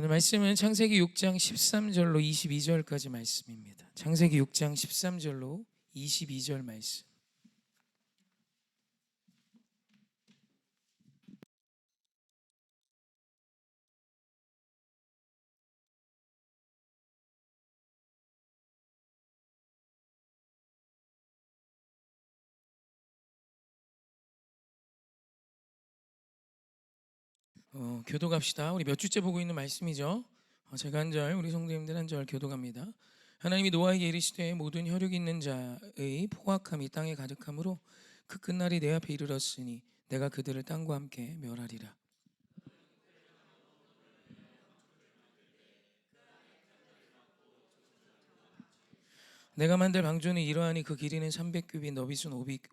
오늘 말씀은 창세기 6장 13절로 22절까지 말씀입니다. 창세기 6장 13절로 22절 말씀. 교도갑시다. 우리 몇 주째 보고 있는 말씀이죠. 제가 한 절, 우리 성도님들 한 절 교도갑니다. 하나님이 노아에게 이르시되 모든 혈육 있는 자의 포악함이 땅에 가득함으로 그 끝날이 내 앞에 이르렀으니 내가 그들을 땅과 함께 멸하리라. 내가 만들 방주는 이러하니 그 길이는 300규빗, 너비는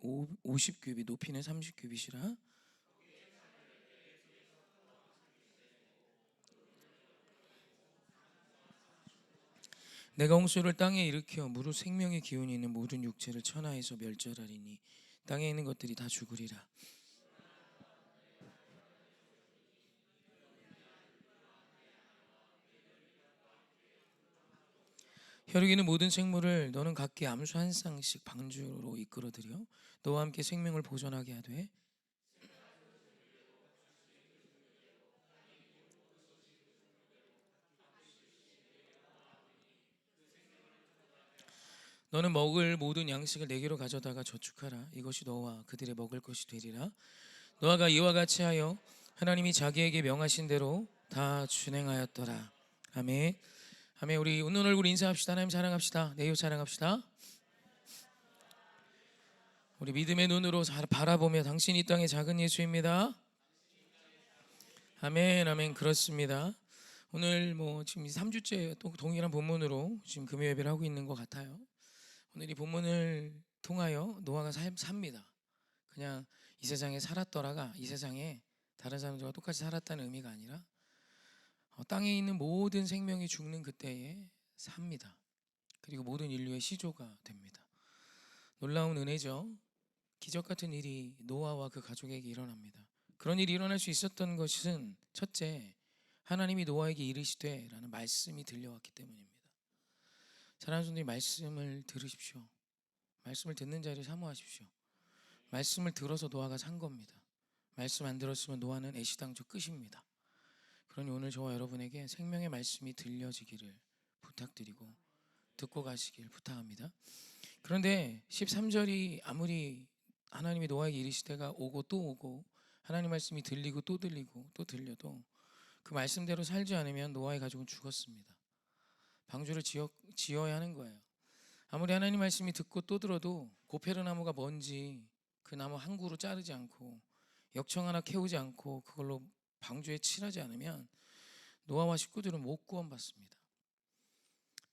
50규빗, 높이는 30규빗이라. 내가 홍수를 땅에 일으켜 무릇 생명의 기운이 있는 모든 육체를 천하에서 멸절하리니 땅에 있는 것들이 다 죽으리라. 혈육 있는 모든 생물을 너는 각기 암수 한 쌍씩 방주로 이끌어들여 너와 함께 생명을 보존하게 하되, 너는 먹을 모든 양식을 내게로 가져다가 저축하라. 이것이 너와 그들의 먹을 것이 되리라. 노아가 이와 같이 하여 하나님이 자기에게 명하신 대로 다 준행하였더라. 아멘. 아멘. 우리 웃는 얼굴 인사합시다. 하나님 사랑합시다. 내요 사랑합시다. 우리 믿음의 눈으로 잘 바라보며 당신 이 땅의 작은 예수입니다. 아멘. 아멘. 그렇습니다. 오늘 지금 3주째 또 동일한 본문으로 지금 금요 예배를 하고 있는 것 같아요. 오늘 이 본문을 통하여 노아가 삽니다. 그냥 이 세상에 살았더라가 이 세상에 다른 사람들과 똑같이 살았다는 의미가 아니라 땅에 있는 모든 생명이 죽는 그때에 삽니다. 그리고 모든 인류의 시조가 됩니다. 놀라운 은혜죠. 기적 같은 일이 노아와 그 가족에게 일어납니다. 그런 일이 일어날 수 있었던 것은 첫째, 하나님이 노아에게 이르시되 라는 말씀이 들려왔기 때문입니다. 사랑하는 성도님, 말씀을 들으십시오. 말씀을 듣는 자를 사모하십시오. 말씀을 들어서 노아가 산 겁니다. 말씀 안 들었으면 노아는 애시당초 끝입니다. 그러니 오늘 저와 여러분에게 생명의 말씀이 들려지기를 부탁드리고 듣고 가시길 부탁합니다. 그런데 13절이 아무리 하나님이 노아에게 이르시되가 오고 또 오고 하나님 말씀이 들리고 또 들리고 또 들려도 그 말씀대로 살지 않으면 노아의 가족은 죽었습니다. 방주를 지어야 하는 거예요. 아무리 하나님 말씀이 듣고 또 들어도 고페르 나무가 뭔지 그 나무 한 그루 자르지 않고 역청 하나 캐우지 않고 그걸로 방주에 칠하지 않으면 노아와 식구들은 못 구원받습니다.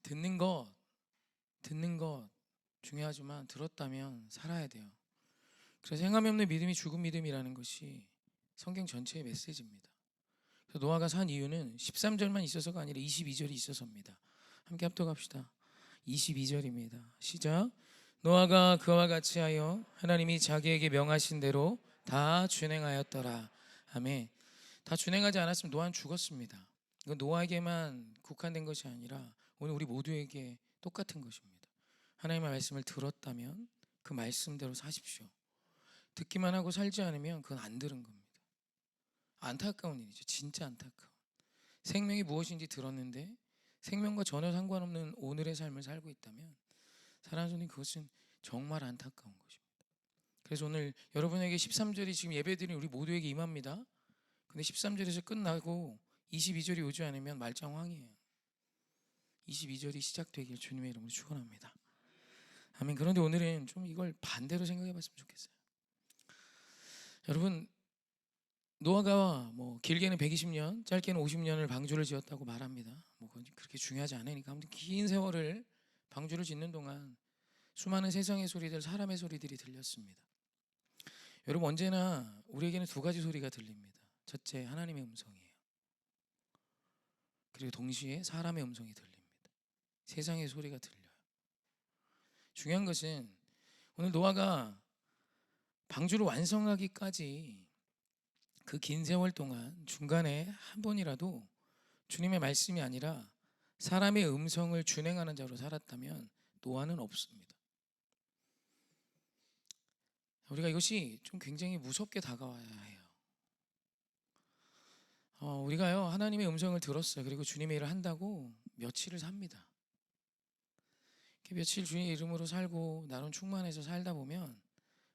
듣는 것 중요하지만 들었다면 살아야 돼요. 그래서 행함이 없는 믿음이 죽은 믿음이라는 것이 성경 전체의 메시지입니다. 그래서 노아가 산 이유는 13절만 있어서가 아니라 22절이 있어서입니다. 함께 합독합시다. 22절입니다. 시작. 노아가 그와 같이 하여 하나님이 자기에게 명하신 대로 다 준행하였더라. 아멘. 다 준행하지 않았으면 노아는 죽었습니다. 이건 노아에게만 국한된 것이 아니라 오늘 우리 모두에게 똑같은 것입니다. 하나님의 말씀을 들었다면 그 말씀대로 사십시오. 듣기만 하고 살지 않으면 그건 안 들은 겁니다. 안타까운 일이죠. 진짜 안타까운. 생명이 무엇인지 들었는데 생명과 전혀 상관없는 오늘의 삶을 살고 있다면 사랑하는 성도님, 그것은 정말 안타까운 것입니다. 그래서 오늘 여러분에게 13절이 지금 예배드린 우리 모두에게 임합니다. 근데 13절에서 끝나고 22절이 오지 않으면 말짱황이에요. 22절이 시작되길 주님의 이름으로 축원합니다. 아멘. 그런데 오늘은 좀 이걸 반대로 생각해 봤으면 좋겠어요. 여러분, 노아가 길게는 120년, 짧게는 50년을 방주를 지었다고 말합니다. 그건 그렇게 중요하지 않으니까. 아무튼 긴 세월을 방주를 짓는 동안 수많은 세상의 소리들, 사람의 소리들이 들렸습니다. 여러분, 언제나 우리에게는 두 가지 소리가 들립니다. 첫째, 하나님의 음성이에요. 그리고 동시에 사람의 음성이 들립니다. 세상의 소리가 들려요. 중요한 것은 오늘 노아가 방주를 완성하기까지 그 긴 세월 동안 중간에 한 번이라도 주님의 말씀이 아니라 사람의 음성을 준행하는 자로 살았다면 노아는 없습니다. 우리가 이것이 좀 굉장히 무섭게 다가와야 해요. 우리가요 하나님의 음성을 들었어요. 그리고 주님의 일을 한다고 며칠을 삽니다. 며칠 주님의 이름으로 살고 나름 충만해서 살다 보면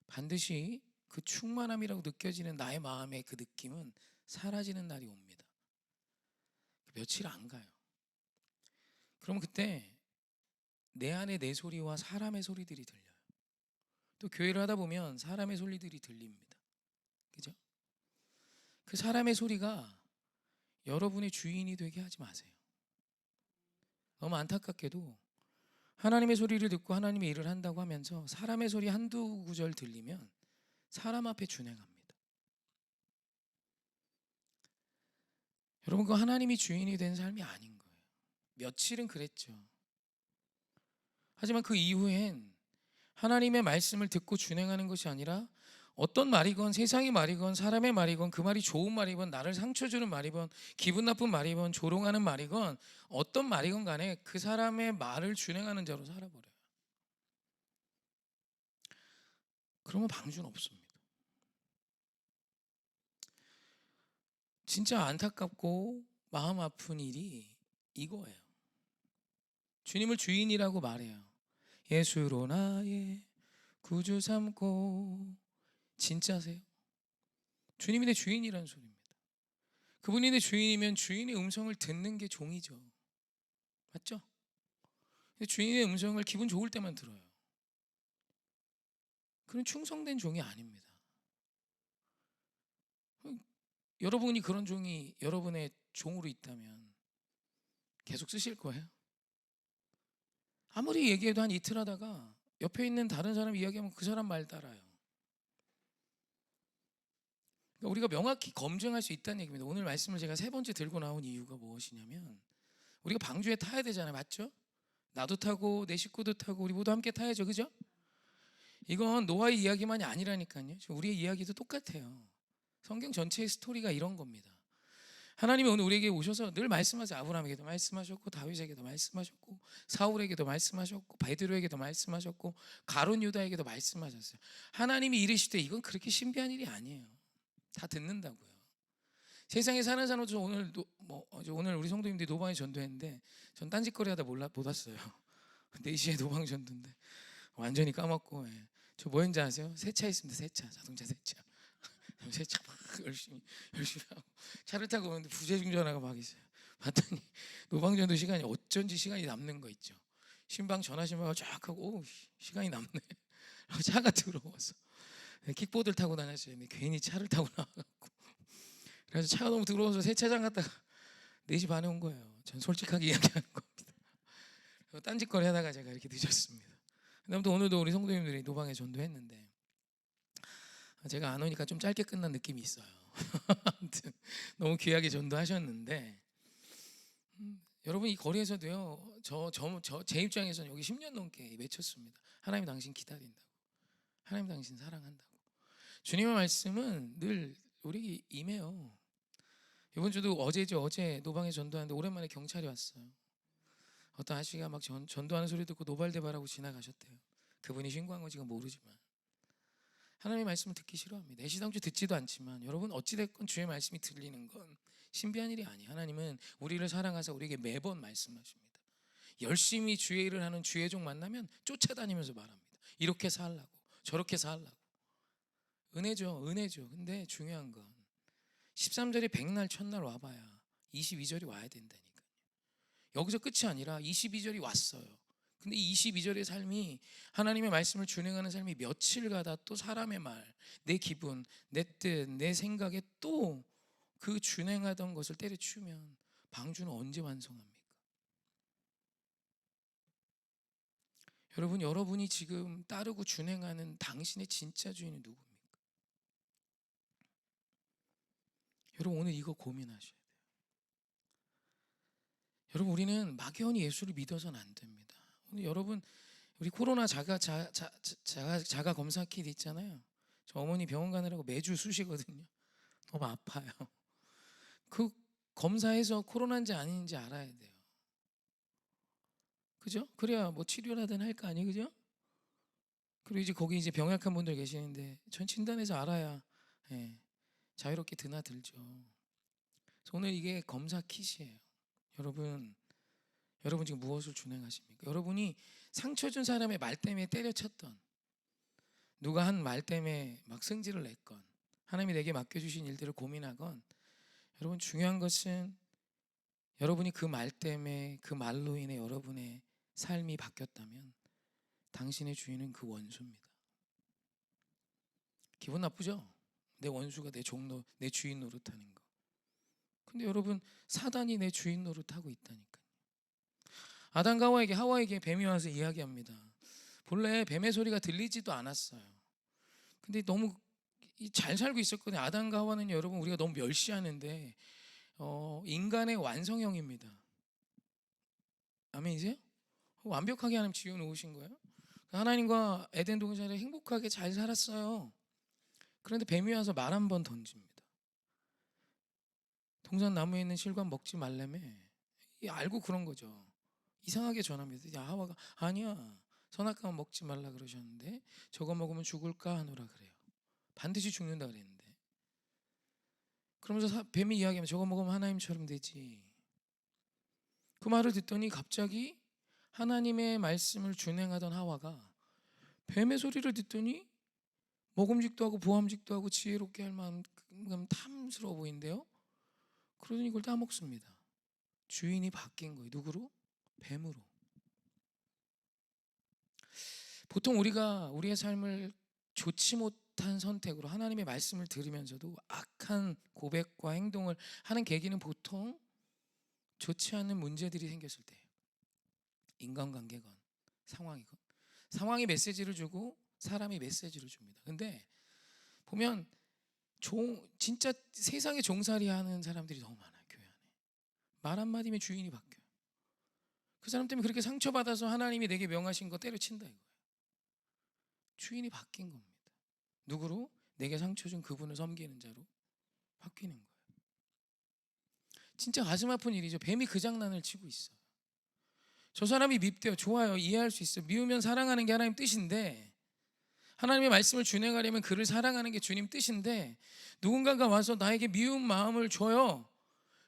반드시 그 충만함이라고 느껴지는 나의 마음의 그 느낌은 사라지는 날이 옵니다. 며칠 안 가요. 그러면 그때 내 안에 내 소리와 사람의 소리들이 들려요. 또 교회를 하다 보면 사람의 소리들이 들립니다. 그죠? 그 사람의 소리가 여러분의 주인이 되게 하지 마세요. 너무 안타깝게도 하나님의 소리를 듣고 하나님의 일을 한다고 하면서 사람의 소리 한두 구절 들리면 사람 앞에 준행합니다. 여러분, 그 하나님이 주인이 된 삶이 아닌 거예요. 며칠은 그랬죠. 하지만 그 이후엔 하나님의 말씀을 듣고 준행하는 것이 아니라 어떤 말이건 세상의 말이건 사람의 말이건 그 말이 좋은 말이건 나를 상처 주는 말이건 기분 나쁜 말이건 조롱하는 말이건 어떤 말이건 간에 그 사람의 말을 준행하는 자로 살아버려요. 그러면 방주는 없습니다. 진짜 안타깝고 마음 아픈 일이 이거예요. 주님을 주인이라고 말해요. 예수로 나의 구주 삼고. 진짜세요? 주님이 내 주인이라는 소리입니다. 그분이 내 주인이면 주인의 음성을 듣는 게 종이죠. 맞죠? 근데 주인의 음성을 기분 좋을 때만 들어요. 그건 충성된 종이 아닙니다. 여러분이 그런 종이 여러분의 종으로 있다면 계속 쓰실 거예요? 아무리 얘기해도 한 이틀 하다가 옆에 있는 다른 사람 이야기하면 그 사람 말 따라요. 그러니까 우리가 명확히 검증할 수 있다는 얘기입니다. 오늘 말씀을 제가 세 번째 들고 나온 이유가 무엇이냐면 우리가 방주에 타야 되잖아요. 맞죠? 나도 타고 내 식구도 타고 우리 모두 함께 타야죠. 그죠? 이건 노아의 이야기만이 아니라니까요. 우리의 이야기도 똑같아요. 성경 전체의 스토리가 이런 겁니다. 하나님이 오늘 우리에게 오셔서 늘 말씀하세요. 아브라함에게도 말씀하셨고 다윗에게도 말씀하셨고 사울에게도 말씀하셨고 베드로에게도 말씀하셨고 가룟 유다에게도 말씀하셨어요. 하나님이 이르시되 이건 그렇게 신비한 일이 아니에요. 다 듣는다고요. 세상에 사는 사람도 오늘 우리 성도님들이 노방에 전도했는데 전 딴짓거리 하다 못 왔어요. 4시에 노방 전도인데 완전히 까먹고. 저 뭐 했는지 아세요? 세차 있습니다. 세차, 자동차 세차. 세차 막 열심히 하고 차를 타고 오는데 부재중 전화가 막 있어요. 봤더니 노방전도 시간이 어쩐지 시간이 남는 거 있죠. 신방 전화 신방을 쫙 하고 오 시간이 남네. 차가 들어와서 킥보드를 타고 다녔어요. 괜히 차를 타고 나와갖고 그래서 차가 너무 들어와서 세차장 갔다가 4시 반에 온 거예요. 전 솔직하게 이야기하는 겁니다. 딴짓거리 하다가 제가 이렇게 늦었습니다. 그다음부터 오늘도 우리 성도님들이 노방에 전도했는데 제가 안 오니까 좀 짧게 끝난 느낌이 있어요. 아무튼 너무 귀하게 전도하셨는데 여러분 이 거리에서도요 제 입장에서는 여기 10년 넘게 외쳤습니다. 하나님 당신 기다린다고. 하나님 당신 사랑한다고. 주님의 말씀은 늘 우리 임해요. 이번 주도 어제 노방에 전도하는데 오랜만에 경찰이 왔어요. 어떤 아저씨가 막 전도하는 소리 듣고 노발대발하고 지나가셨대요. 그분이 신고한 건 지금 모르지만 하나님의 말씀을 듣기 싫어합니다. 애시당초 듣지도 않지만 여러분 어찌됐건 주의 말씀이 들리는 건 신비한 일이 아니에요. 하나님은 우리를 사랑하사 우리에게 매번 말씀하십니다. 열심히 주의 일을 하는 주의 종 만나면 쫓아다니면서 말합니다. 이렇게 살라고 저렇게 살라고. 은혜죠. 근데 중요한 건 13절에 백날 첫날 와봐야 22절이 와야 된다니까요. 여기서 끝이 아니라 22절이 왔어요. 근데 22절의 삶이 하나님의 말씀을 준행하는 삶이 며칠 가다 또 사람의 말, 내 기분, 내 뜻, 내 생각에 또 그 준행하던 것을 때려치우면 방주는 언제 완성합니까? 여러분이 지금 따르고 준행하는 당신의 진짜 주인은 누굽니까? 여러분 오늘 이거 고민하셔야 돼요. 여러분 우리는 막연히 예수를 믿어서는 안 됩니다. 오늘 여러분 우리 코로나 자가 검사 키트 있잖아요. 저 어머니 병원 가느라고 매주 쑤시거든요. 너무 아파요. 검사해서 코로나인지 아닌지 알아야 돼요. 그죠? 그래야 뭐 치료라든 할 거 아니에요, 그죠? 그리고 이제 거기 이제 병약한 분들 계시는데 전 진단해서 알아야 예, 자유롭게 드나들죠. 그래서 오늘 이게 검사 킷이에요. 여러분 지금 무엇을 준행하십니까? 여러분이 상처 준 사람의 말 때문에 때려쳤던, 누가 한 말 때문에 막 승질을 냈건, 하나님이 내게 맡겨주신 일들을 고민하건, 여러분 중요한 것은 여러분이 그 말 때문에, 그 말로 인해 여러분의 삶이 바뀌었다면 당신의 주인은 그 원수입니다. 기분 나쁘죠? 내 원수가 내 주인 노릇하는 거. 근데 여러분, 사단이 내 주인 노릇하고 있다니까요. 아담과 하와에게 뱀이 와서 이야기합니다. 본래 뱀의 소리가 들리지도 않았어요. 근데 너무 잘 살고 있었거든요. 아담과 하와는 여러분 우리가 너무 멸시하는데 인간의 완성형입니다. 아멘이세요? 완벽하게 하나님 지어 놓으신 거예요. 하나님과 에덴 동산에 행복하게 잘 살았어요. 그런데 뱀이 와서 말 한 번 던집니다. 동산 나무에 있는 실과 먹지 말라며. 알고 그런 거죠. 이상하게 전합니다. 야, 하와가 아니야, 선악과만 먹지 말라 그러셨는데 저거 먹으면 죽을까 하노라 그래요. 반드시 죽는다 그랬는데. 그러면서 뱀이 이야기하면 저거 먹으면 하나님처럼 되지. 그 말을 듣더니 갑자기 하나님의 말씀을 준행하던 하와가 뱀의 소리를 듣더니 먹음직도 하고 보암직도 하고 지혜롭게 할 만큼 탐스러워 보인대요. 그러더니 이걸 따먹습니다. 주인이 바뀐 거예요. 누구로? 뱀으로. 보통 우리가 우리의 삶을 좋지 못한 선택으로 하나님의 말씀을 들으면서도 악한 고백과 행동을 하는 계기는 보통 좋지 않은 문제들이 생겼을 때예요. 인간관계건 상황이건. 상황이 메시지를 주고 사람이 메시지를 줍니다. 근데 보면 진짜 세상에 종살이 하는 사람들이 너무 많아요. 교회 안에. 말 한마디면 주인이 바뀌어요. 그 사람 때문에 그렇게 상처받아서 하나님이 내게 명하신 거 때려친다 이거예요. 주인이 바뀐 겁니다. 누구로? 내게 상처 준 그분을 섬기는 자로 바뀌는 거예요. 진짜 가슴 아픈 일이죠. 뱀이 그 장난을 치고 있어요. 저 사람이 밉대요. 좋아요. 이해할 수 있어요. 미우면 사랑하는 게 하나님 뜻인데, 하나님의 말씀을 준행하려면 그를 사랑하는 게 주님 뜻인데, 누군가가 와서 나에게 미운 마음을 줘요.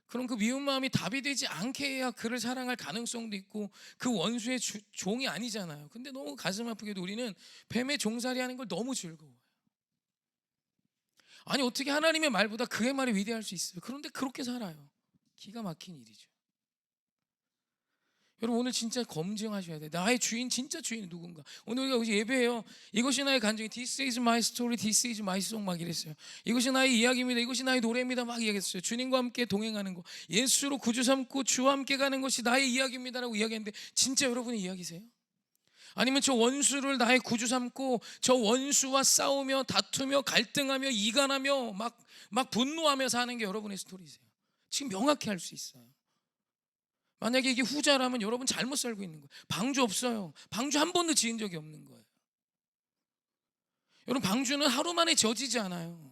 그럼 그 미운 마음이 답이 되지 않게 해야 그를 사랑할 가능성도 있고 그 원수의 종이 아니잖아요. 근데 너무 가슴 아프게도 우리는 뱀의 종살이 하는 걸 너무 즐거워요. 아니 어떻게 하나님의 말보다 그의 말이 위대할 수 있어요. 그런데 그렇게 살아요. 기가 막힌 일이죠. 여러분 오늘 진짜 검증하셔야 돼요. 나의 주인, 진짜 주인이 누군가. 오늘 우리가 예배해요. 이것이 나의 간증이, This is my story, This is my song 막 이랬어요. 이것이 나의 이야기입니다. 이것이 나의 노래입니다 막 이야기했어요. 주님과 함께 동행하는 거, 예수로 구주 삼고 주와 함께 가는 것이 나의 이야기입니다라고 이야기했는데 진짜 여러분의 이야기세요? 아니면 저 원수를 나의 구주 삼고 저 원수와 싸우며 다투며 갈등하며 이간하며 막 분노하며 사는 게 여러분의 스토리세요? 지금 명확히 할 수 있어요. 만약에 이게 후자라면 여러분 잘못 살고 있는 거예요. 방주 없어요. 방주 한 번도 지은 적이 없는 거예요. 여러분 방주는 하루 만에 지어지지 않아요.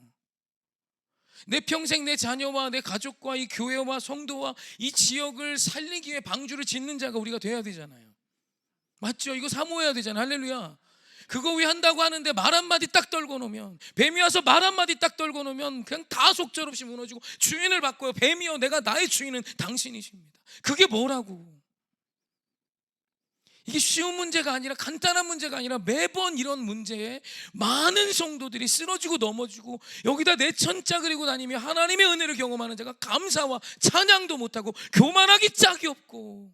내 평생 내 자녀와 내 가족과 이 교회와 성도와 이 지역을 살리기 위해 방주를 짓는 자가 우리가 돼야 되잖아요. 맞죠? 이거 사모해야 되잖아요. 할렐루야. 그거 왜 한다고 하는데 말 한마디 딱 떨고 놓으면, 뱀이 와서 말 한마디 딱 떨고 놓으면 그냥 다 속절없이 무너지고 주인을 바꿔요. 뱀이요, 내가 나의 주인은 당신이십니다. 그게 뭐라고? 이게 쉬운 문제가 아니라, 간단한 문제가 아니라 매번 이런 문제에 많은 성도들이 쓰러지고 넘어지고 여기다 내 천자 그리고 다니며 하나님의 은혜를 경험하는 자가 감사와 찬양도 못하고 교만하기 짝이 없고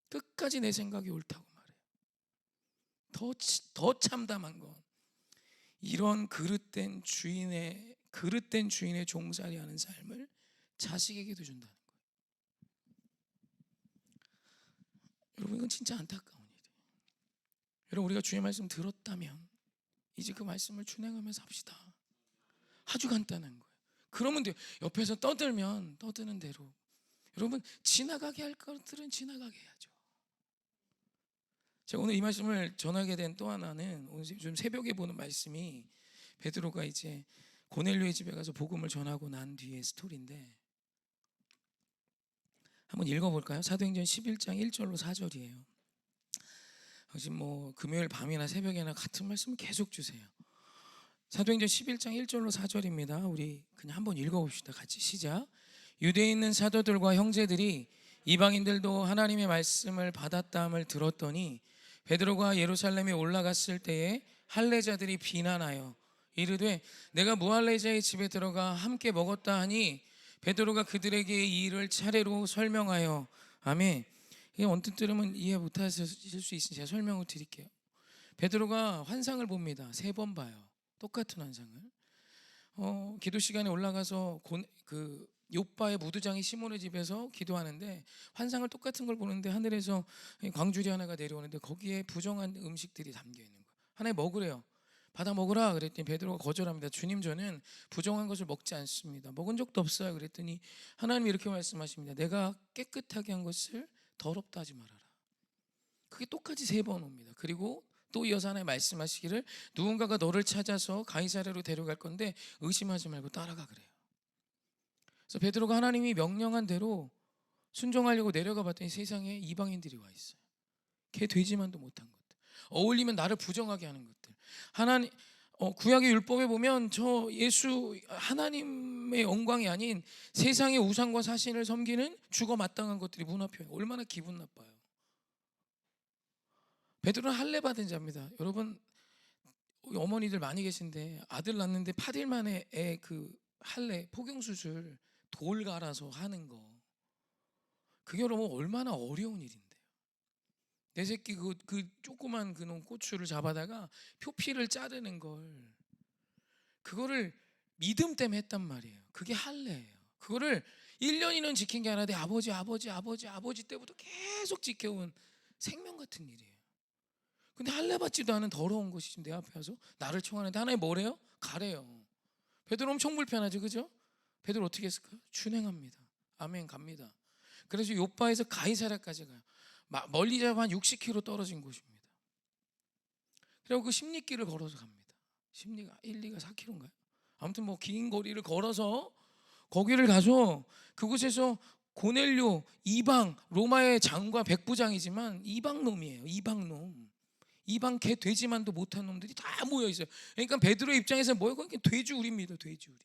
끝까지 내 생각이 옳다고 말해요. 더 참담한 건 이런 그릇된 주인의 종살이하는 삶을 자식에게도 준다는 거예요. 여러분 이건 진짜 안타까운 일이에요. 여러분 우리가 주의 말씀 들었다면 이제 그 말씀을 준행하면서 합시다. 아주 간단한 거예요. 그러면 돼요. 옆에서 떠들면 떠드는 대로 여러분 지나가게 할 것들은 지나가게 해야죠. 제가 오늘 이 말씀을 전하게 된 또 하나는 오늘 좀 새벽에 보는 말씀이 베드로가 이제 고넬료의 집에 가서 복음을 전하고 난 뒤의 스토리인데, 한번 읽어볼까요? 사도행전 11장 1절로 4절이에요. 지금 뭐 금요일 밤이나 새벽이나 같은 말씀 계속 주세요. 사도행전 11장 1절로 4절입니다. 우리 그냥 한번 읽어봅시다. 같이 시작. 유대에 있는 사도들과 형제들이 이방인들도 하나님의 말씀을 받았다함을 들었더니 베드로가 예루살렘에 올라갔을 때에 할례자들이 비난하여 이르되 내가 무할례자의 집에 들어가 함께 먹었다 하니 베드로가 그들에게 이 일을 차례로 설명하여 아멘. 이게 언뜻 들으면 이해 못하실 수 있으니 제가 설명을 드릴게요. 베드로가 환상을 봅니다. 3번 봐요. 똑같은 환상을. 기도 시간에 올라가서 그 욥바의 무두장이 시몬의 집에서 기도하는데 환상을 똑같은 걸 보는데 하늘에서 광주리 하나가 내려오는데 거기에 부정한 음식들이 담겨 있는 거예요. 하나님 먹으래요. 받아 먹으라 그랬더니 베드로가 거절합니다. 주님, 저는 부정한 것을 먹지 않습니다. 먹은 적도 없어요. 그랬더니 하나님이 이렇게 말씀하십니다. 내가 깨끗하게 한 것을 더럽다 하지 말아라. 그게 똑같이 3번 옵니다. 그리고 또 이어서 하나님 말씀하시기를 누군가가 너를 찾아서 가이사랴로 데려갈 건데 의심하지 말고 따라가 그래요. 그래서 베드로가 하나님이 명령한 대로 순종하려고 내려가 봤더니 세상에 이방인들이 와 있어요. 개 돼지만도 못한 것들, 어울리면 나를 부정하게 하는 것들. 하나님 구약의 율법에 보면 저 예수 하나님의 영광이 아닌 세상의 우상과 사신을 섬기는 죽어 마땅한 것들이 문 앞에 얼마나 기분 나빠요. 베드로는 할례 받은 자입니다. 여러분 어머니들 많이 계신데 아들 낳는데 8일 만에 애 그 할례 포경 수술 돌 갈아서 하는 거, 그게 여러분 얼마나 어려운 일인데요. 내 새끼 그 조그만 그놈 고추를 잡아다가 표피를 자르는 그거를 믿음 때문에 했단 말이에요. 그게 할례예요. 그거를 1년이는 지킨 게 아니라 내 아버지 때부터 계속 지켜온 생명 같은 일이에요. 근데 할례 받지도 않은 더러운 것이 지금 내 앞에 와서 나를 청하는데 하나님 뭐래요? 가래요. 베드로 엄청 불편하죠, 그죠? 베드로 어떻게 했을까요? 준행합니다. 아멘, 갑니다. 그래서 요바에서 가이사랴까지 가요. 멀리 잡아 한 60km 떨어진 곳입니다. 그리고 그 십리길을 걸어서 갑니다. 십리가 1, 2가 4km인가요? 아무튼 뭐 긴 거리를 걸어서 거기를 가서 그곳에서 고넬료 이방 로마의 장과 백부장이지만 이방 놈이에요. 이방 놈. 이방 개 돼지만도 못한 놈들이 다 모여 있어요. 그러니까 베드로 입장에서 뭐예요? 돼지우리입니다. 돼지우리.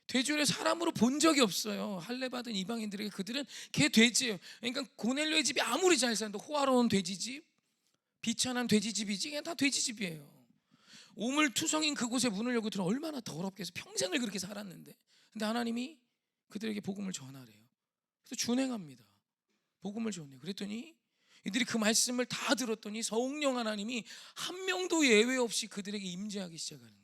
돼지우리 사람으로 본 적이 없어요. 할례 받은 이방인들에게 그들은 개 돼지예요. 그러니까 고넬료의 집이 아무리 잘 사는데 호화로운 돼지집, 비천한 돼지집이지 그냥 다 돼지집이에요. 오물투성인 그곳에 문을 열고 들어 얼마나 더럽게 해서 평생을 그렇게 살았는데, 근데 하나님이 그들에게 복음을 전하래요. 그래서 준행합니다. 복음을 전해요. 그랬더니 이들이 그 말씀을 다 들었더니 성령 하나님이 한 명도 예외 없이 그들에게 임재하기 시작하는 거예요.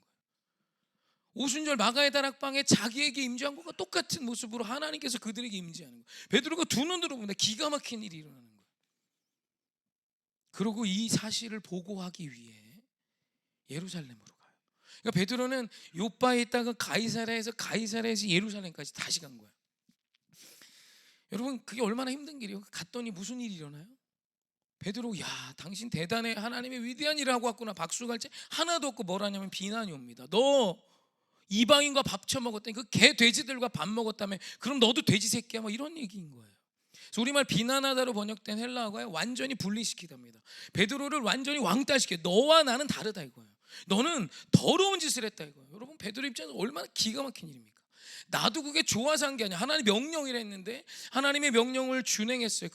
오순절 마가의 다락방에 자기에게 임재한 것과 똑같은 모습으로 하나님께서 그들에게 임재하는 거예요. 베드로가 두 눈으로 보는데 기가 막힌 일이 일어나는 거예요. 그리고 이 사실을 보고하기 위해 예루살렘으로 가요. 그러니까 베드로는 요바에 있다가 가이사랴에서 예루살렘까지 다시 간 거예요. 여러분 그게 얼마나 힘든 길이에요. 갔더니 무슨 일이 일어나요? 베드로, 야 당신 대단해, 하나님의 위대한 일을 하고 왔구나. 박수갈채 하나도 없고 뭘 하냐면 비난이 옵니다. 너 이방인과 밥 처먹었다니, 그 개 돼지들과 밥 먹었다며, 그럼 너도 돼지 새끼야, 뭐 이런 얘기인 거예요. 그래서 우리말 비난하다로 번역된 헬라어가 완전히 분리시키답니다. 베드로를 완전히 왕따시켜. 너와 나는 다르다 이거예요. 너는 더러운 짓을 했다 이거예요. 여러분 베드로 입장에서 얼마나 기가 막힌 일입니까? 나도 그게 좋아서 한 게 아니야. 하나님 명령이라 했는데 하나님의 명령을 준행했어요.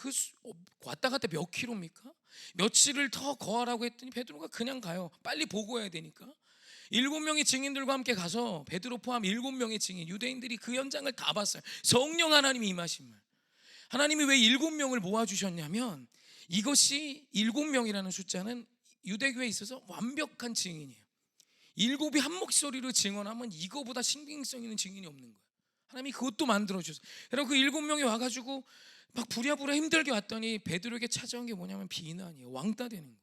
왔다 갔다 몇 킬로입니까? 며칠을 더 거하라고 했더니 베드로가 그냥 가요. 빨리 보고해야 되니까. 7명의 증인들과 함께 가서 베드로 포함 7명의 증인, 유대인들이 그 현장을 다 봤어요. 성령 하나님이 임하심을. 하나님이 왜 7명을 모아주셨냐면 이것이 7명이라는 숫자는 유대교에 있어서 완벽한 증인이에요. 7이 한 목소리로 증언하면 이거보다 신빙성 있는 증인이 없는 거예요. 하나님이 그것도 만들어주셨어요. 그리고 그 7명이 와가지고 막 부랴부랴 힘들게 왔더니 베드로에게 찾아온 게 뭐냐면 비난이에요. 왕따 되는 거예요.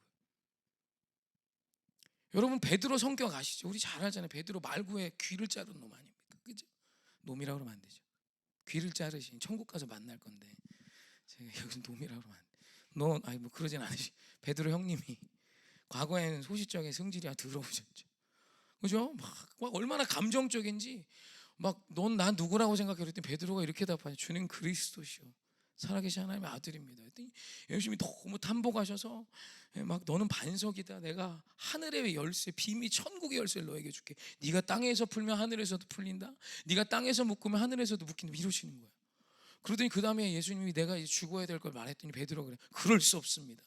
여러분 베드로 성격 아시죠? 우리 잘 알잖아요. 베드로 말구에 귀를 자른 놈 아닙니까? 그죠? 놈이라고 그러면 안 되죠. 귀를 자르신 천국 가서 만날 건데 제가 여기서 놈이라고 그러면 안 돼. 너 아니 뭐 그러진 않으시. 베드로 형님이 과거에는 소시적인 성질이 들어오셨죠. 그죠? 막 얼마나 감정적인지 막 넌 난 누구라고 생각해? 그랬더니 베드로가 이렇게 답하냐. 주는 그리스도시요 살아계신 하나님의 아들입니다. 그랬더니 예수님이 너무 탐복하셔서 막 너는 반석이다. 내가 하늘의 열쇠, 비밀 천국의 열쇠를 너에게 줄게. 네가 땅에서 풀면 하늘에서도 풀린다. 네가 땅에서 묶으면 하늘에서도 묶인다. 이러시는 거예요. 그러더니 그 다음에 예수님이 내가 이제 죽어야 될 걸 말했더니 베드로가 그래. 그럴 수 없습니다.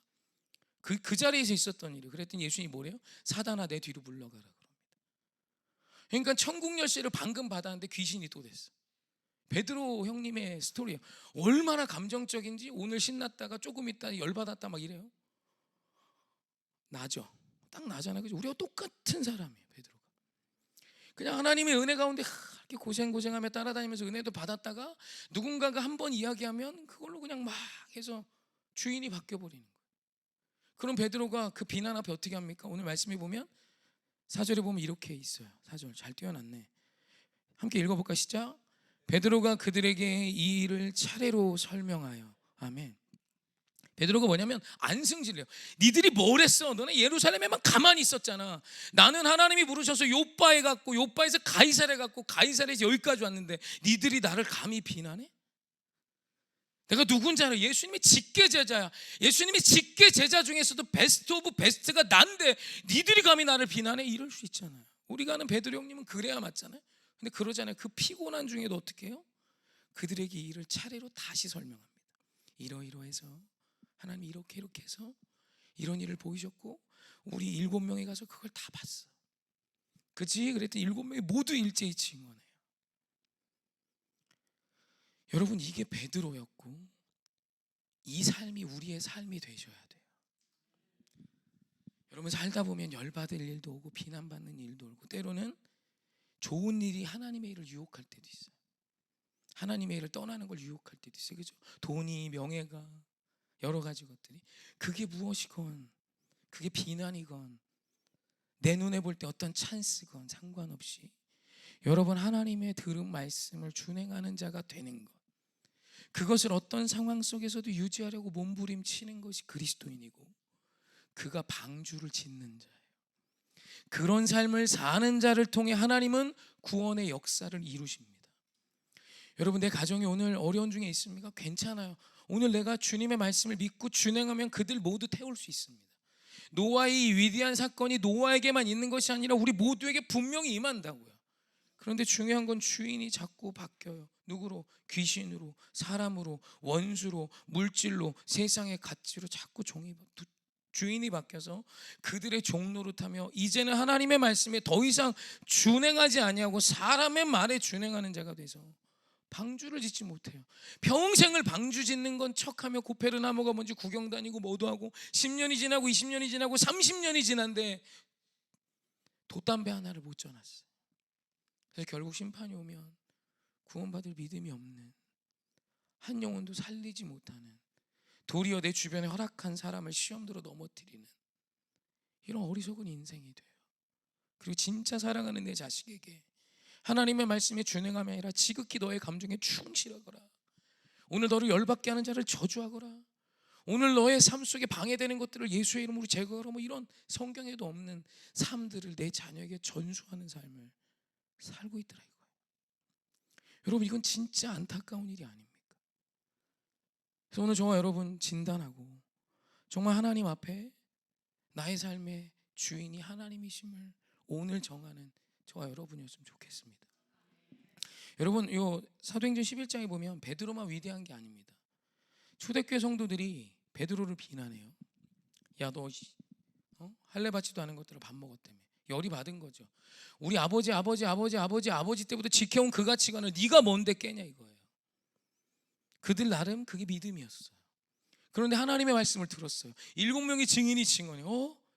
그 자리에서 있었던 일이에요. 그랬더니 예수님이 뭐래요? 사단아 내 뒤로 물러가라. 그러니까 천국 열쇠를 방금 받았는데 귀신이 또 됐어. 베드로 형님의 스토리예요. 얼마나 감정적인지. 오늘 신났다가 조금 있다 열받았다 막 이래요. 나죠. 딱 나잖아요. 그죠? 우리가 똑같은 사람이에요. 베드로가 그냥 하나님의 은혜 가운데 이렇게 고생하며 따라다니면서 은혜도 받았다가 누군가가 한번 이야기하면 그걸로 그냥 막 해서 주인이 바뀌어버리는 거예요. 그럼 베드로가 그 비난 앞에 어떻게 합니까? 오늘 말씀해 보면 4절에 보면 이렇게 있어요. 4절 잘 띄워놨네. 함께 읽어볼까? 시작. 베드로가 그들에게 이 일을 차례로 설명하여. 아멘. 베드로가 뭐냐면 안승질해요. 니들이 뭘 했어? 너네 예루살렘에만 가만히 있었잖아. 나는 하나님이 부르셔서 요빠에 갔고 요빠에서 가이사랴 갔고 가이사랴에서 여기까지 왔는데 니들이 나를 감히 비난해? 내가 누군지 알아? 예수님의 직계 제자야. 예수님의 직계 제자 중에서도 베스트 오브 베스트가 난데 니들이 감히 나를 비난해? 이럴 수 있잖아요. 우리가 아는 베드로 형님은 그래야 맞잖아요. 근데 그러잖아요. 그 피곤한 중에도 어떻게 해요? 그들에게 이 일을 차례로 다시 설명합니다. 이러이러해서 하나님이 이렇게 해서 이런 일을 보이셨고 우리 7명이 가서 그걸 다 봤어. 그치? 그랬더니 7명이 모두 일제히 증언해요. 여러분 이게 베드로였고 이 삶이 우리의 삶이 되셔야 돼요. 여러분 살다 보면 열받을 일도 오고 비난받는 일도 오고 때로는 좋은 일이 하나님의 일을 유혹할 때도 있어요. 하나님의 일을 떠나는 걸 유혹할 때도 있어요. 그죠? 돈이, 명예가, 여러 가지 것들이 그게 무엇이건 그게 비난이건 내 눈에 볼 때 어떤 찬스건 상관없이 여러분 하나님의 들은 말씀을 준행하는 자가 되는 것, 그것을 어떤 상황 속에서도 유지하려고 몸부림치는 것이 그리스도인이고 그가 방주를 짓는 자예요. 그런 삶을 사는 자를 통해 하나님은 구원의 역사를 이루십니다. 여러분 내 가정이 오늘 어려운 중에 있습니까? 괜찮아요. 오늘 내가 주님의 말씀을 믿고 준행하면 그들 모두 태울 수 있습니다. 노아의 이 위대한 사건이 노아에게만 있는 것이 아니라 우리 모두에게 분명히 임한다고요. 그런데 중요한 건 주인이 자꾸 바뀌어요. 누구로? 귀신으로, 사람으로, 원수로, 물질로, 세상의 가치로 자꾸 주인이 바뀌어서 그들의 종노릇하며 이제는 하나님의 말씀에 더 이상 준행하지 아니하고 사람의 말에 준행하는 자가 돼서 방주를 짓지 못해요. 평생을 방주 짓는 건 척하며 고페르나무가 뭔지 구경 다니고 뭐도 하고 10년이 지나고 20년이 지나고 30년이 지난데 돛담배 하나를 못 쪄놨어요. 그래서 결국 심판이 오면 구원받을 믿음이 없는, 한 영혼도 살리지 못하는, 도리어 내 주변에 허락한 사람을 시험대로 넘어뜨리는 이런 어리석은 인생이 돼요. 그리고 진짜 사랑하는 내 자식에게 하나님의 말씀에 준행함이 아니라 지극히 너의 감정에 충실하거라, 오늘 너를 열받게 하는 자를 저주하거라, 오늘 너의 삶 속에 방해되는 것들을 예수의 이름으로 제거하라, 뭐 이런 성경에도 없는 삶들을 내 자녀에게 전수하는 삶을 살고 있더라 이거예요. 여러분 이건 진짜 안타까운 일이 아닙니까? 그래서 오늘 저와 여러분 진단하고 정말 하나님 앞에 나의 삶의 주인이 하나님이심을 오늘 정하는 저와 여러분이었으면 좋겠습니다. 여러분 요 사도행전 11장에 보면 베드로만 위대한 게 아닙니다. 초대교회 성도들이 베드로를 비난해요. 야 너 할례 받지도 않은 것들을 밥 먹었다며. 열이 받은 거죠. 우리 아버지 때부터 지켜온 그 가치관을 네가 뭔데 깨냐 이거예요. 그들 나름 그게 믿음이었어요. 그런데 하나님의 말씀을 들었어요. 7명의 증인이 증언해.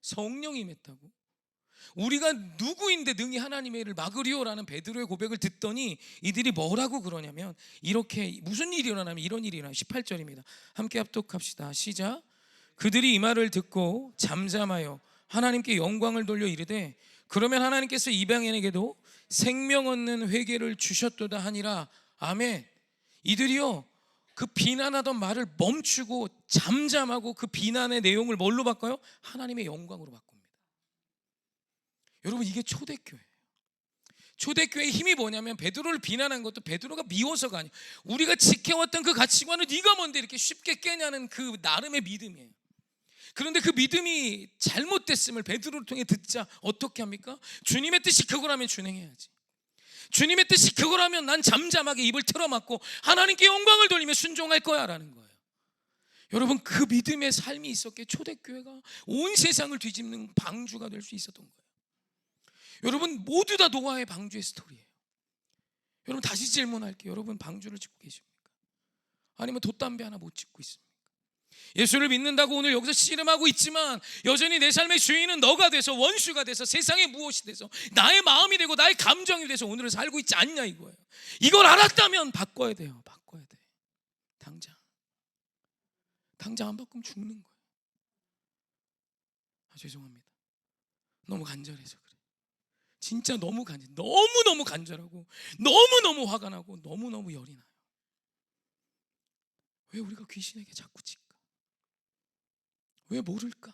성령이 임했다고? 우리가 누구인데 능히 하나님의 일을 막으리오라는 베드로의 고백을 듣더니 이들이 뭐라고 그러냐면 이렇게 무슨 일이 일어나면 이런 일이 일어나요. 18절입니다. 함께 합독합시다. 시작. 그들이 이 말을 듣고 잠잠하여 하나님께 영광을 돌려 이르되 그러면 하나님께서 이방인에게도 생명 얻는 회개를 주셨도다 하니라. 아멘. 이들이요 그 비난하던 말을 멈추고 잠잠하고 그 비난의 내용을 뭘로 바꿔요? 하나님의 영광으로 바꿉니다. 여러분 이게 초대교회예요. 초대교회의 힘이 뭐냐면 베드로를 비난한 것도 베드로가 미워서가 아니에요. 우리가 지켜왔던 그 가치관을 네가 뭔데 이렇게 쉽게 깨냐는 그 나름의 믿음이에요. 그런데 그 믿음이 잘못됐음을 베드로를 통해 듣자 어떻게 합니까? 주님의 뜻이 그거라면 준행해야지. 주님의 뜻이 그거라면 난 잠잠하게 입을 틀어막고 하나님께 영광을 돌리며 순종할 거야 라는 거예요. 여러분, 그 믿음의 삶이 있었기에 초대교회가 온 세상을 뒤집는 방주가 될 수 있었던 거예요. 여러분, 모두 다 노아의 방주의 스토리예요. 여러분, 다시 질문할게요. 여러분, 방주를 짓고 계십니까? 아니면 돛담배 하나 못 짓고 있습니까? 예수를 믿는다고 오늘 여기서 씨름하고 있지만 여전히 내 삶의 주인은 너가 돼서, 원수가 돼서, 세상의 무엇이 돼서, 나의 마음이 되고 나의 감정이 돼서 오늘을 살고 있지 않냐 이거예요. 이걸 알았다면 바꿔야 돼요. 바꿔야 돼. 당장 안 바꾸면 죽는 거예요. 죄송합니다. 너무 간절해서 그래. 진짜 너무 너무너무 간절하고 너무너무 화가 나고 너무너무 열이 나요. 왜 우리가 귀신에게 자꾸 질까? 왜 모를까?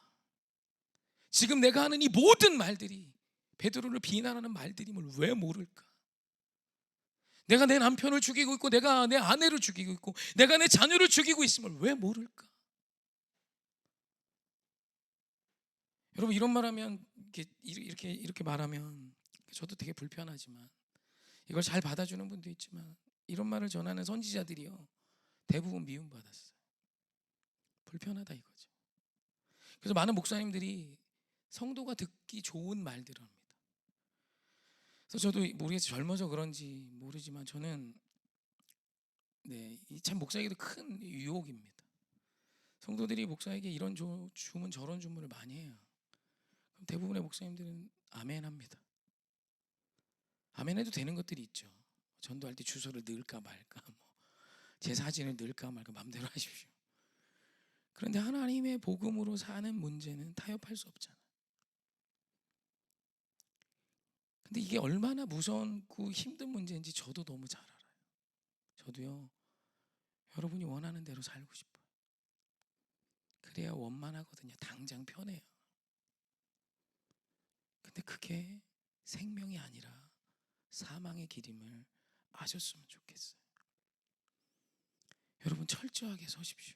지금 내가 하는 이 모든 말들이, 베드로를 비난하는 말들임을 왜 모를까? 내가 내 남편을 죽이고 있고, 내가 내 아내를 죽이고 있고, 내가 내 자녀를 죽이고 있음을 왜 모를까? 여러분, 이런 말하면 이렇게 말하면 저도 되게 불편하지만, 이걸 잘 받아주는 분도 있지만, 이런 말을 전하는 선지자들이요 대부분 미움받았어요. 불편하다 이거죠. 그래서 많은 목사님들이 성도가 듣기 좋은 말들을 합니다. 그래서 저도 모르겠어요. 젊어서 그런지 모르지만 저는 참 목사에게도 큰 유혹입니다. 성도들이 목사에게 이런 주문 저런 주문을 많이 해요. 그럼 대부분의 목사님들은 아멘 합니다. 아멘 해도 되는 것들이 있죠. 전도할 때 주소를 넣을까 말까, 제 사진을 넣을까 말까 마음대로 하십시오. 그런데 하나님의 복음으로 사는 문제는 타협할 수 없잖아요. 근데 이게 얼마나 무섭고 힘든 문제인지 저도 너무 잘 알아요. 저도요, 여러분이 원하는 대로 살고 싶어요. 그래야 원만하거든요. 당장 편해요. 근데 그게 생명이 아니라 사망의 길임을 아셨으면 좋겠어요. 여러분, 철저하게 서십시오.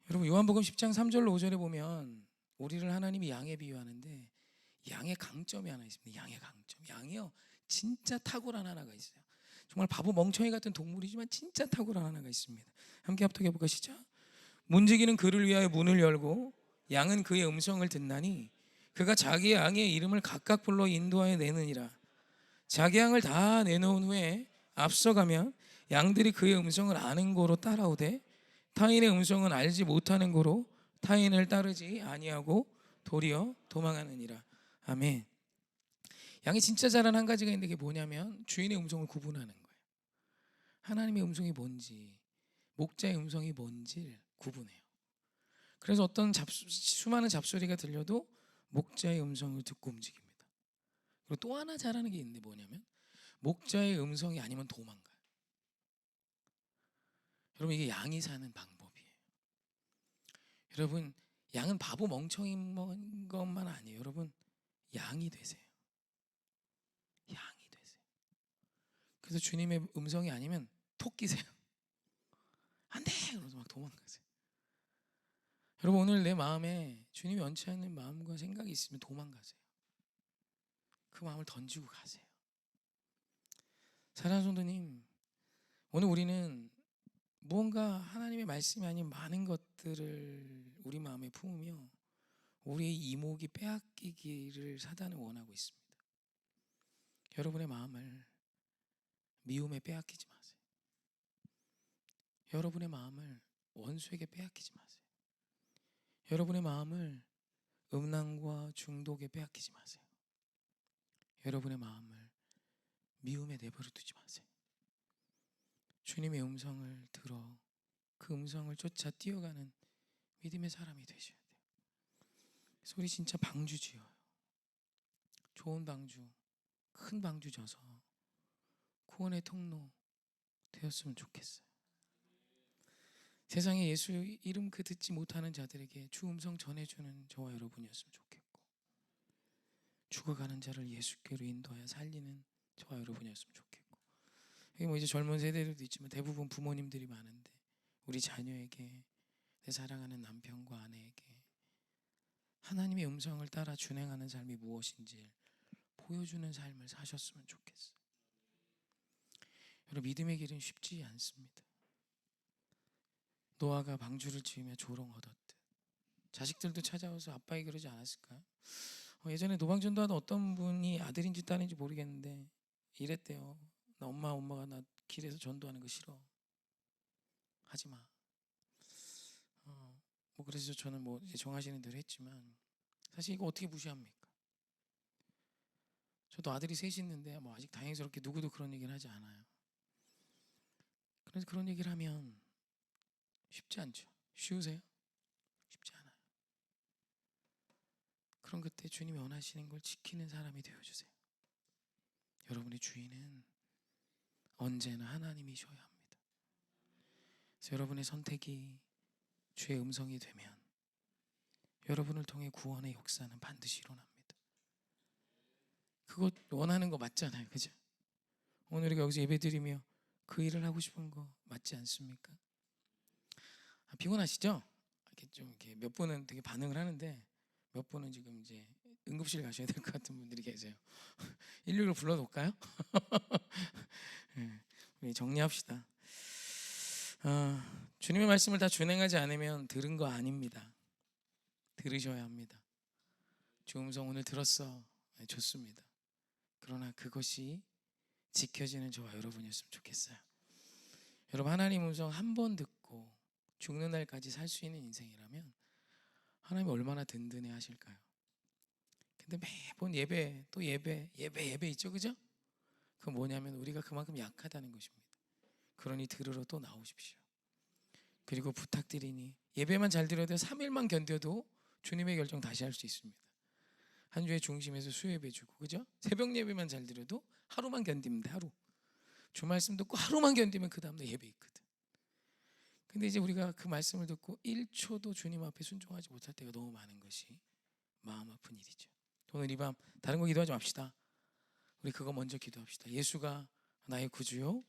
여러분, 요한복음 10장 3절로 5절에 보면 우리를 하나님이 양에 비유하는데, 양의 강점이 하나 있습니다. 양의 강점. 양이요, 진짜 탁월한 하나가 있어요. 정말 바보 멍청이 같은 동물이지만 진짜 탁월한 하나가 있습니다. 함께 합독해 볼까? 시작. 문지기는 그를 위하여 문을 열고 양은 그의 음성을 듣나니 그가 자기 양의 이름을 각각 불러 인도하여 내느니라. 자기 양을 다 내놓은 후에 앞서가면 양들이 그의 음성을 아는 고로 따라오되 타인의 음성은 알지 못하는 고로 타인을 따르지 아니하고 도리어 도망하느니라. 아멘. 양이 진짜 잘하는 한 가지가 있는데, 그게 뭐냐면 주인의 음성을 구분하는 거예요. 하나님의 음성이 뭔지, 목자의 음성이 뭔지를 구분해요. 그래서 어떤 수많은 잡소리가 들려도 목자의 음성을 듣고 움직입니다. 그리고 또 하나 잘하는 게 있는데 뭐냐면 목자의 음성이 아니면 도망가요. 여러분, 이게 양이 사는 방법이에요. 여러분, 양은 바보 멍청인 것만 아니에요. 여러분, 양이 되세요. 양이 되세요. 그래서 주님의 음성이 아니면 톡 끼세요. 안 돼! 그러면서 막 도망가세요. 여러분, 오늘 내 마음에 주님이 원치 않는 마음과 생각이 있으면 도망가세요. 그 마음을 던지고 가세요. 사랑하는 성도님, 오늘 우리는 무언가 하나님의 말씀이 아닌 많은 것들을 우리 마음에 품으며 우리의 이목이 빼앗기기를 사단은 원하고 있습니다. 여러분의 마음을 미움에 빼앗기지 마세요. 여러분의 마음을 원수에게 빼앗기지 마세요. 여러분의 마음을 음란과 중독에 빼앗기지 마세요. 여러분의 마음을 미움에 내버려 두지 마세요. 주님의 음성을 들어 그 음성을 쫓아 뛰어가는 믿음의 사람이 되셔야 돼요. 그래서 우리 진짜 방주 지어요. 좋은 방주, 큰 방주 져서 구원의 통로 되었으면 좋겠어요. 세상에 예수 이름 그 듣지 못하는 자들에게 주 음성 전해주는 저와 여러분이었으면 좋겠고, 죽어가는 자를 예수께로 인도하여 살리는 저와 여러분이었으면 좋겠고, 이게 뭐 이제 젊은 세대들도 있지만 대부분 부모님들이 많은데 우리 자녀에게, 내 사랑하는 남편과 아내에게 하나님의 음성을 따라 준행하는 삶이 무엇인지 보여주는 삶을 사셨으면 좋겠어요. 여러분, 믿음의 길은 쉽지 않습니다. 노아가 방주를 지으며 조롱 얻었듯 자식들도 찾아와서 아빠에게 그러지 않았을까요? 예전에 노방전도 하던 어떤 분이 아들인지 딸인지 모르겠는데 이랬대요. 나 엄마가 나 길에서 전도하는 거 싫어. 하지 마. 뭐 그래서 저는 뭐 이제 정하시는 대로 했지만, 사실 이거 어떻게 무시합니까? 저도 아들이 셋이 있는데 뭐 아직 다행스럽게 누구도 그런 얘기를 하지 않아요. 그래서 그런 얘기를 하면 쉽지 않죠. 쉬우세요? 쉽지 않아요. 그런 그때 주님이 원하시는 걸 지키는 사람이 되어주세요. 여러분의 주인은 언제나 하나님이셔야 합니다. 그래서 여러분의 선택이 주의 음성이 되면 여러분을 통해 구원의 역사는 반드시 일어납니다. 그거 원하는 거 맞잖아요, 그죠? 오늘 우리가 여기서 예배드리며 그 일을 하고 싶은 거 맞지 않습니까? 피곤하시죠? 이렇게 좀 이렇게 몇 분은 되게 반응을 하는데 몇 분은 지금 이제 응급실 가셔야 될 것 같은 분들이 계세요. 119를 불러놓을까요? 네, 우리 정리합시다. 주님의 말씀을 다 준행하지 않으면 들은 거 아닙니다. 들으셔야 합니다. 주 음성 오늘 들었어. 네, 좋습니다. 그러나 그것이 지켜지는 저와 여러분이었으면 좋겠어요. 여러분, 하나님 음성 한 번 듣고 죽는 날까지 살 수 있는 인생이라면 하나님이 얼마나 든든해 하실까요? 근데 매번 예배 또 예배 있죠, 그죠? 그건 뭐냐면 우리가 그만큼 약하다는 것입니다. 그러니 들으러 또 나오십시오. 그리고 부탁드리니 예배만 잘 드려도 3일만 견뎌도 주님의 결정 다시 할 수 있습니다. 한 주의 중심에서 수요예배 주고, 그죠? 새벽 예배만 잘 드려도 하루만 견디면 돼, 하루. 주 말씀 듣고 하루만 견디면 그 다음날 예배 있거든. 근데 이제 우리가 그 말씀을 듣고 1초도 주님 앞에 순종하지 못할 때가 너무 많은 것이 마음 아픈 일이죠. 오늘 이 밤 다른 거 기도하지 맙시다. 우리 그거 먼저 기도합시다. 예수가 나의 구주요,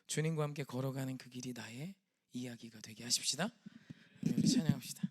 주님과 함께 걸어가는 그 길이 나의 이야기가 되게 하십시다. 우리 찬양합시다.